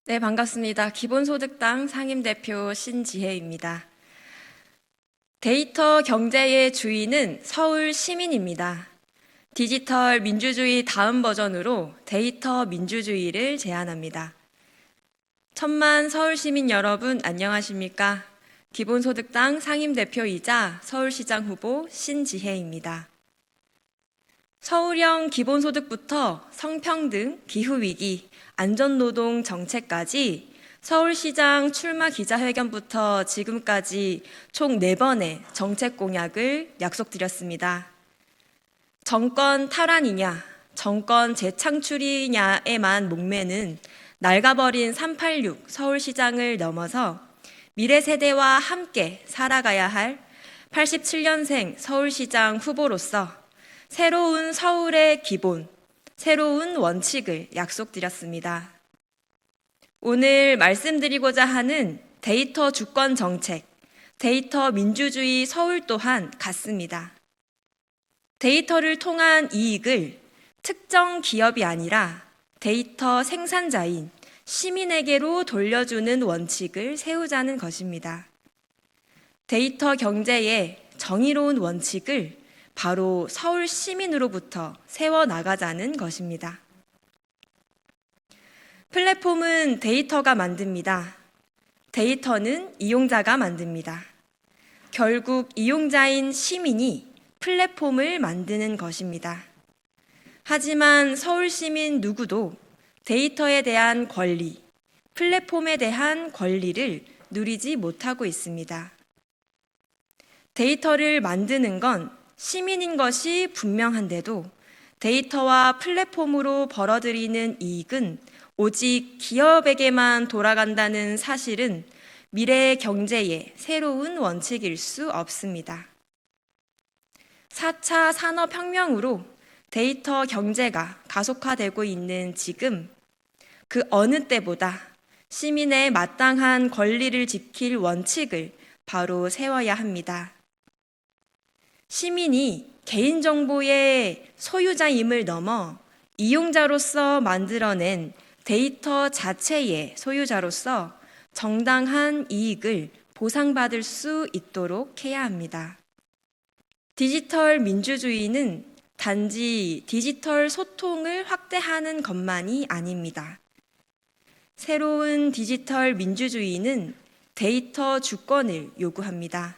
네, 반갑습니다. 기본소득당 상임대표 신지혜입니다. 데이터 경제의 주인은 서울 시민입니다. 디지털 민주주의 다음 버전으로 데이터 민주주의를 제안합니다. 천만 서울 시민 여러분 안녕하십니까? 기본소득당 상임대표이자 서울시장 후보 신지혜입니다. 서울형 기본소득부터 성평등, 기후위기, 안전노동 정책까지 서울시장 출마 기자회견부터 지금까지 총 4번의 정책 공약을 약속드렸습니다. 정권 탈환이냐, 정권 재창출이냐에만 목매는 낡아버린 386 서울시장을 넘어서 미래 세대와 함께 살아가야 할 87년생 서울시장 후보로서 새로운 서울의 기본, 새로운 원칙을 약속드렸습니다. 오늘 말씀드리고자 하는 데이터 주권 정책, 데이터 민주주의 서울 또한 같습니다. 데이터를 통한 이익을 특정 기업이 아니라 데이터 생산자인 시민에게로 돌려주는 원칙을 세우자는 것입니다. 데이터 경제의 정의로운 원칙을 바로 서울 시민으로부터 세워나가자는 것입니다. 플랫폼은 데이터가 만듭니다. 데이터는 이용자가 만듭니다. 결국 이용자인 시민이 플랫폼을 만드는 것입니다. 하지만 서울 시민 누구도 데이터에 대한 권리, 플랫폼에 대한 권리를 누리지 못하고 있습니다. 데이터를 만드는 건 시민인 것이 분명한데도 데이터와 플랫폼으로 벌어들이는 이익은 오직 기업에게만 돌아간다는 사실은 미래의 경제의 새로운 원칙일 수 없습니다. 4차 산업혁명으로 데이터 경제가 가속화되고 있는 지금 그 어느 때보다 시민의 마땅한 권리를 지킬 원칙을 바로 세워야 합니다. 시민이 개인정보의 소유자임을 넘어 이용자로서 만들어낸 데이터 자체의 소유자로서 정당한 이익을 보상받을 수 있도록 해야 합니다. 디지털 민주주의는 단지 디지털 소통을 확대하는 것만이 아닙니다. 새로운 디지털 민주주의는 데이터 주권을 요구합니다.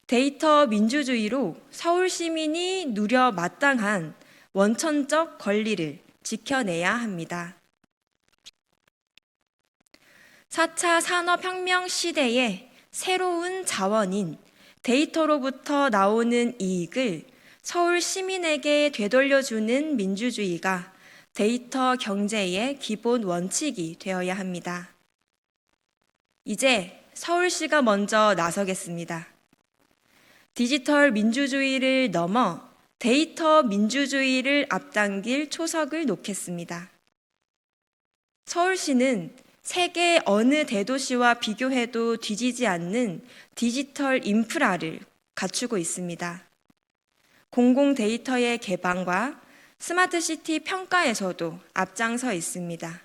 데이터 민주주의로 서울 시민이 누려 마땅한 원천적 권리를 지켜내야 합니다. 4차 산업혁명 시대의 새로운 자원인 데이터로부터 나오는 이익을 서울 시민에게 되돌려주는 민주주의가 데이터 경제의 기본 원칙이 되어야 합니다. 이제 서울시가 먼저 나서겠습니다. 디지털 민주주의를 넘어 데이터 민주주의를 앞당길 초석을 놓겠습니다. 서울시는 세계 어느 대도시와 비교해도 뒤지지 않는 디지털 인프라를 갖추고 있습니다. 공공 데이터의 개방과 스마트시티 평가에서도 앞장서 있습니다.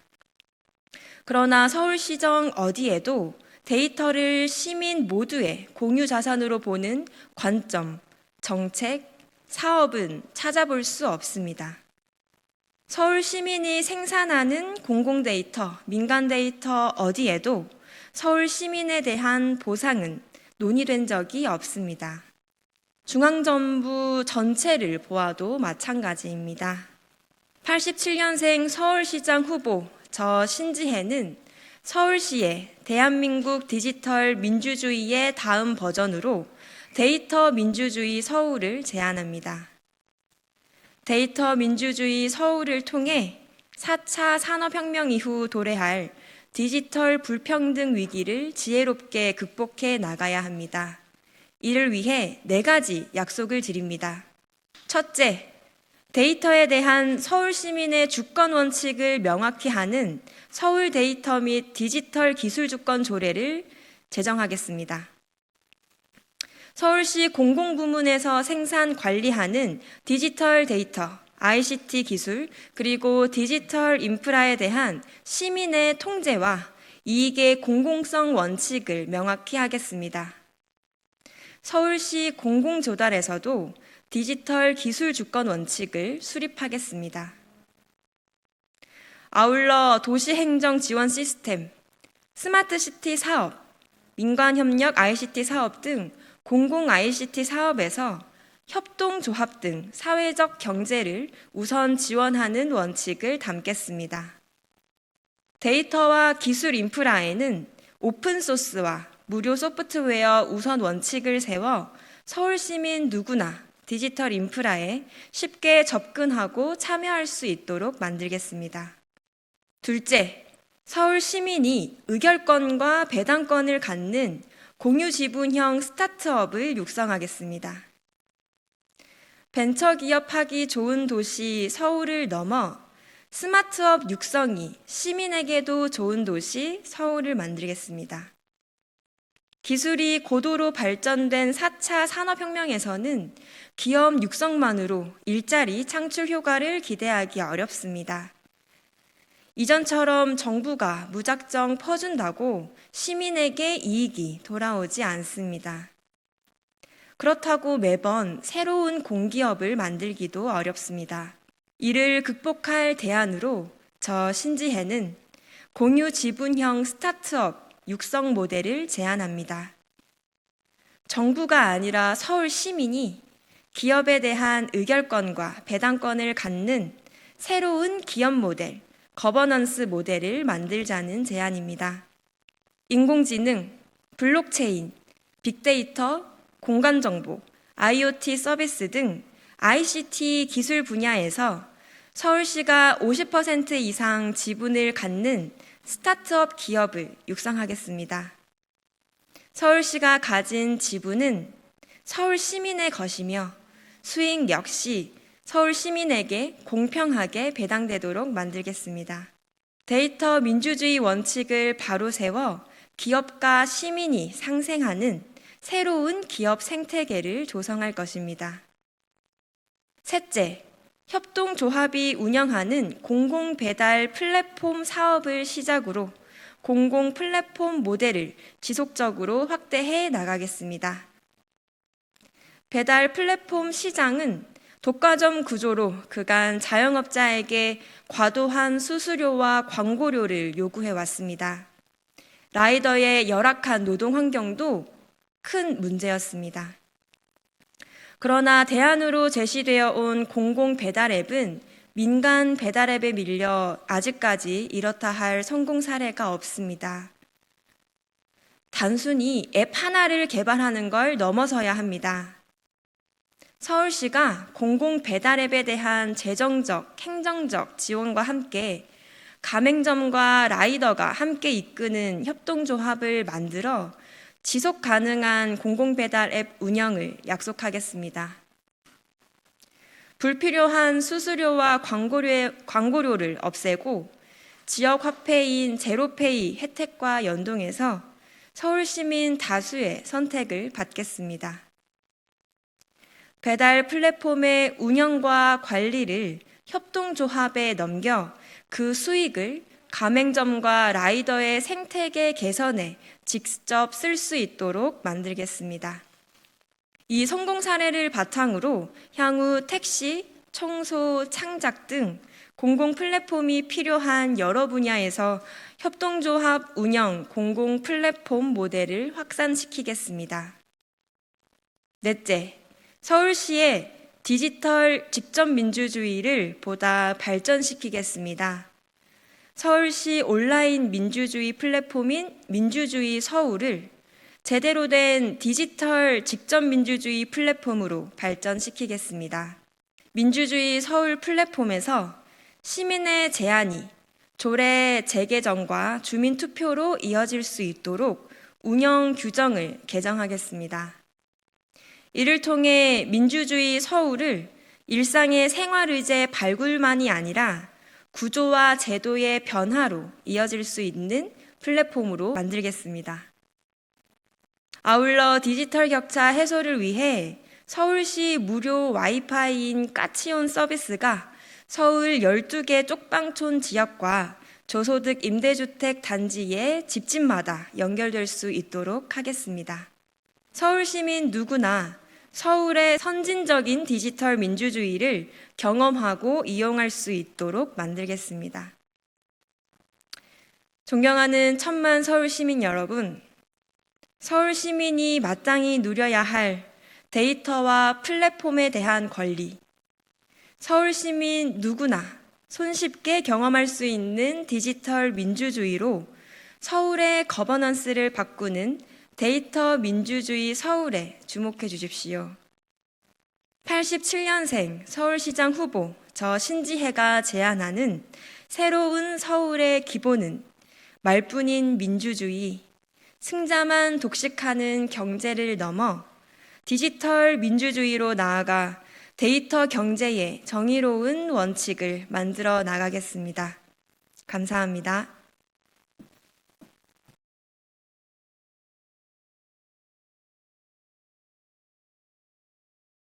그러나 서울시정 어디에도 데이터를 시민 모두의 공유 자산으로 보는 관점, 정책, 사업은 찾아볼 수 없습니다. 서울 시민이 생산하는 공공 데이터, 민간 데이터 어디에도 서울 시민에 대한 보상은 논의된 적이 없습니다. 중앙정부 전체를 보아도 마찬가지입니다. 87년생 서울시장 후보 저 신지혜는 서울시의 대한민국 디지털 민주주의의 다음 버전으로 데이터 민주주의 서울을 제안합니다. 데이터 민주주의 서울을 통해 4차 산업혁명 이후 도래할 디지털 불평등 위기를 지혜롭게 극복해 나가야 합니다. 이를 위해 4가지 약속을 드립니다. 첫째, 데이터에 대한 서울 시민의 주권 원칙을 명확히 하는 서울 데이터 및 디지털 기술 주권 조례를 제정하겠습니다. 서울시 공공부문에서 생산 관리하는 디지털 데이터, ICT 기술, 그리고 디지털 인프라에 대한 시민의 통제와 이익의 공공성 원칙을 명확히 하겠습니다. 서울시 공공조달에서도 디지털 기술 주권 원칙을 수립하겠습니다. 아울러 도시행정 지원 시스템, 스마트시티 사업, 민관협력 ICT 사업 등 공공 ICT 사업에서 협동조합 등 사회적 경제를 우선 지원하는 원칙을 담겠습니다. 데이터와 기술 인프라에는 오픈소스와 무료 소프트웨어 우선 원칙을 세워 서울 시민 누구나 디지털 인프라에 쉽게 접근하고 참여할 수 있도록 만들겠습니다. 둘째, 서울 시민이 의결권과 배당권을 갖는 공유지분형 스타트업을 육성하겠습니다. 벤처기업하기 좋은 도시 서울을 넘어 스마트업 육성이 시민에게도 좋은 도시 서울을 만들겠습니다. 기술이 고도로 발전된 4차 산업혁명에서는 기업 육성만으로 일자리 창출 효과를 기대하기 어렵습니다. 이전처럼 정부가 무작정 퍼준다고 시민에게 이익이 돌아오지 않습니다. 그렇다고 매번 새로운 공기업을 만들기도 어렵습니다. 이를 극복할 대안으로 저 신지혜는 공유 지분형 스타트업 육성 모델을 제안합니다. 정부가 아니라 서울 시민이 기업에 대한 의결권과 배당권을 갖는 새로운 기업 모델, 거버넌스 모델을 만들자는 제안입니다. 인공지능, 블록체인, 빅데이터, 공간정보, IoT 서비스 등 ICT 기술 분야에서 서울시가 50% 이상 지분을 갖는 스타트업 기업을 육성하겠습니다. 서울시가 가진 지분은 서울 시민의 것이며 수익 역시 서울 시민에게 공평하게 배당되도록 만들겠습니다. 데이터 민주주의 원칙을 바로 세워 기업과 시민이 상생하는 새로운 기업 생태계를 조성할 것입니다. 셋째, 협동조합이 운영하는 공공배달 플랫폼 사업을 시작으로 공공 플랫폼 모델을 지속적으로 확대해 나가겠습니다. 배달 플랫폼 시장은 독과점 구조로 그간 자영업자에게 과도한 수수료와 광고료를 요구해 왔습니다. 라이더의 열악한 노동 환경도 큰 문제였습니다. 그러나 대안으로 제시되어 온 공공 배달 앱은 민간 배달 앱에 밀려 아직까지 이렇다 할 성공 사례가 없습니다. 단순히 앱 하나를 개발하는 걸 넘어서야 합니다. 서울시가 공공 배달 앱에 대한 재정적, 행정적 지원과 함께 가맹점과 라이더가 함께 이끄는 협동조합을 만들어 지속 가능한 공공 배달 앱 운영을 약속하겠습니다. 불필요한 수수료와 광고료를 없애고 지역 화폐인 제로페이 혜택과 연동해서 서울 시민 다수의 선택을 받겠습니다. 배달 플랫폼의 운영과 관리를 협동조합에 넘겨 그 수익을 가맹점과 라이더의 생태계 개선에 직접 쓸 수 있도록 만들겠습니다. 이 성공 사례를 바탕으로 향후 택시, 청소, 창작 등 공공 플랫폼이 필요한 여러 분야에서 협동조합 운영 공공 플랫폼 모델을 확산시키겠습니다. 넷째, 서울시의 디지털 직접 민주주의를 보다 발전시키겠습니다. 서울시 온라인 민주주의 플랫폼인 민주주의 서울을 제대로 된 디지털 직접 민주주의 플랫폼으로 발전시키겠습니다. 민주주의 서울 플랫폼에서 시민의 제안이 조례 재개정과 주민투표로 이어질 수 있도록 운영 규정을 개정하겠습니다. 이를 통해 민주주의 서울을 일상의 생활의제 발굴만이 아니라 구조와 제도의 변화로 이어질 수 있는 플랫폼으로 만들겠습니다. 아울러 디지털 격차 해소를 위해 서울시 무료 와이파이인 까치온 서비스가 서울 12개 쪽방촌 지역과 저소득 임대주택 단지의 집집마다 연결될 수 있도록 하겠습니다. 서울 시민 누구나 서울의 선진적인 디지털 민주주의를 경험하고 이용할 수 있도록 만들겠습니다. 존경하는 천만 서울 시민 여러분, 서울 시민이 마땅히 누려야 할 데이터와 플랫폼에 대한 권리, 서울 시민 누구나 손쉽게 경험할 수 있는 디지털 민주주의로 서울의 거버넌스를 바꾸는 데이터 민주주의 서울에 주목해 주십시오. 87년생 서울시장 후보 저 신지혜가 제안하는 새로운 서울의 기본은 말뿐인 민주주의, 승자만 독식하는 경제를 넘어 디지털 민주주의로 나아가 데이터 경제의 정의로운 원칙을 만들어 나가겠습니다. 감사합니다.